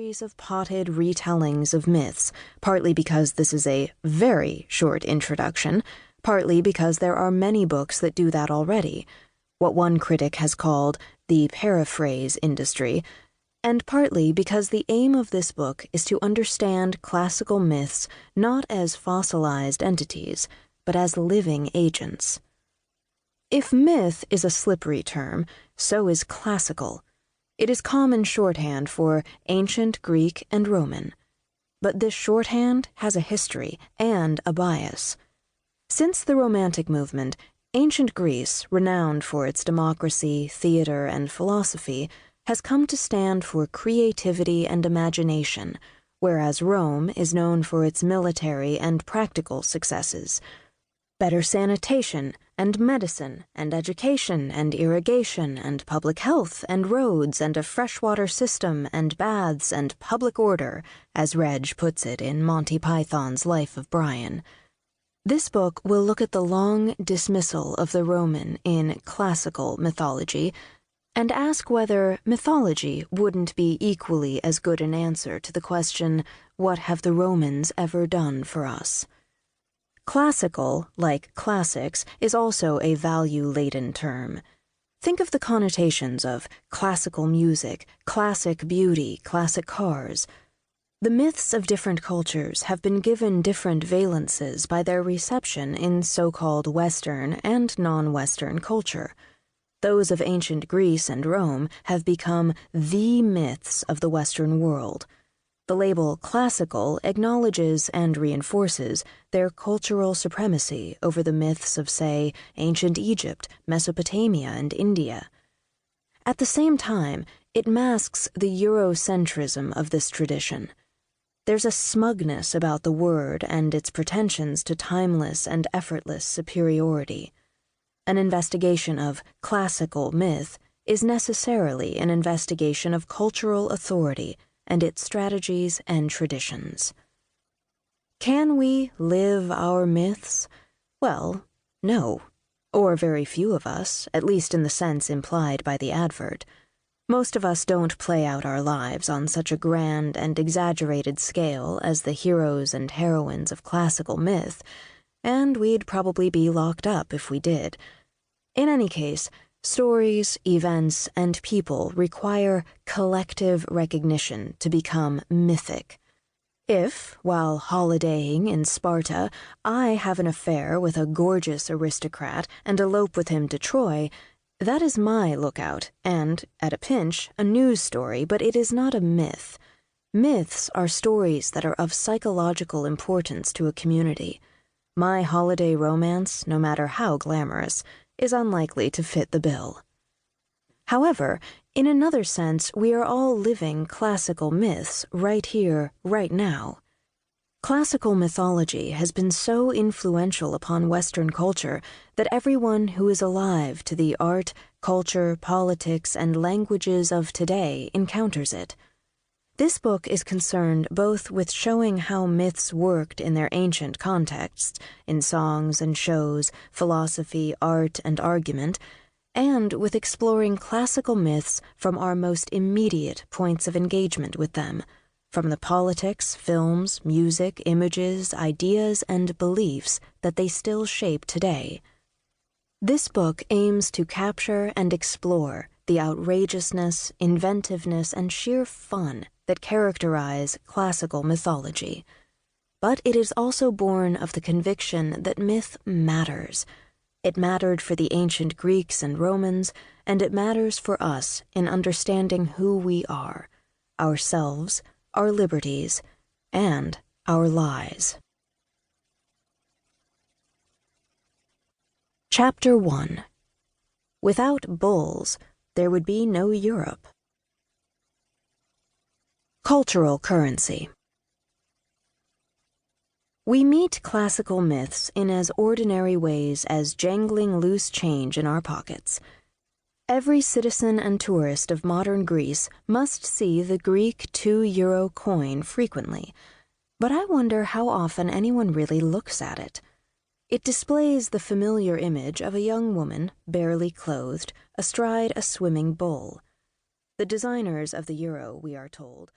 series of potted retellings of myths, partly because this is a very short introduction, partly because there are many books that do that already, what one critic has called the paraphrase industry, and partly because the aim of this book is to understand classical myths not as fossilized entities, but as living agents. If myth is a slippery term, so is classical. It is common shorthand for ancient Greek and Roman. But this shorthand has a history and a bias. Since the Romantic movement, ancient Greece, renowned for its democracy, theater, and philosophy, has come to stand for creativity and imagination, whereas Rome is known for its military and practical successes. Better sanitation and medicine and education and irrigation and public health and roads and a freshwater system and baths and public order, as Reg puts it in Monty Python's Life of Brian. This book will look at the long dismissal of the Roman in classical mythology and ask whether mythology wouldn't be equally as good an answer to the question, what have the Romans ever done for us? Classical, like classics, is also a value-laden term. Think of the connotations of classical music, classic beauty, classic cars. The myths of different cultures have been given different valences by their reception in so-called Western and non-Western culture. Those of ancient Greece and Rome have become the myths of the Western world. The label classical acknowledges and reinforces their cultural supremacy over the myths of, say, ancient Egypt, Mesopotamia, and India. At the same time, it masks the Eurocentrism of this tradition. There's a smugness about the word and its pretensions to timeless and effortless superiority. An investigation of classical myth is necessarily an investigation of cultural authority and its strategies and traditions. Can we live our myths? Well, no, or very few of us, at least in the sense implied by the advert. Most of us don't play out our lives on such a grand and exaggerated scale as the heroes and heroines of classical myth, and we'd probably be locked up if we did. In any case, stories, events, and people require collective recognition to become mythic. If, while holidaying in Sparta, I have an affair with a gorgeous aristocrat and elope with him to Troy, that is my lookout and, at a pinch, a news story, but it is not a myth. Myths are stories that are of psychological importance to a community. My holiday romance, no matter how glamorous, is unlikely to fit the bill. However, in another sense, we are all living classical myths right here, right now. Classical mythology has been so influential upon Western culture that everyone who is alive to the art, culture, politics, and languages of today encounters it. This book is concerned both with showing how myths worked in their ancient contexts, in songs and shows, philosophy, art, and argument, and with exploring classical myths from our most immediate points of engagement with them, from the politics, films, music, images, ideas, and beliefs that they still shape today. This book aims to capture and explore the outrageousness, inventiveness, and sheer fun that characterize classical mythology. But it is also born of the conviction that myth matters. It mattered for the ancient Greeks and Romans, and it matters for us in understanding who we are, ourselves, our liberties, and our lies. Chapter 1. Without bulls, there would be no Europe. Cultural currency. We meet classical myths in as ordinary ways as jangling loose change in our pockets. Every citizen and tourist of modern Greece must see the Greek 2 euro coin frequently, but I wonder how often anyone really looks at it. It displays the familiar image of a young woman, barely clothed, astride a swimming bull. The designers of the euro, we are told,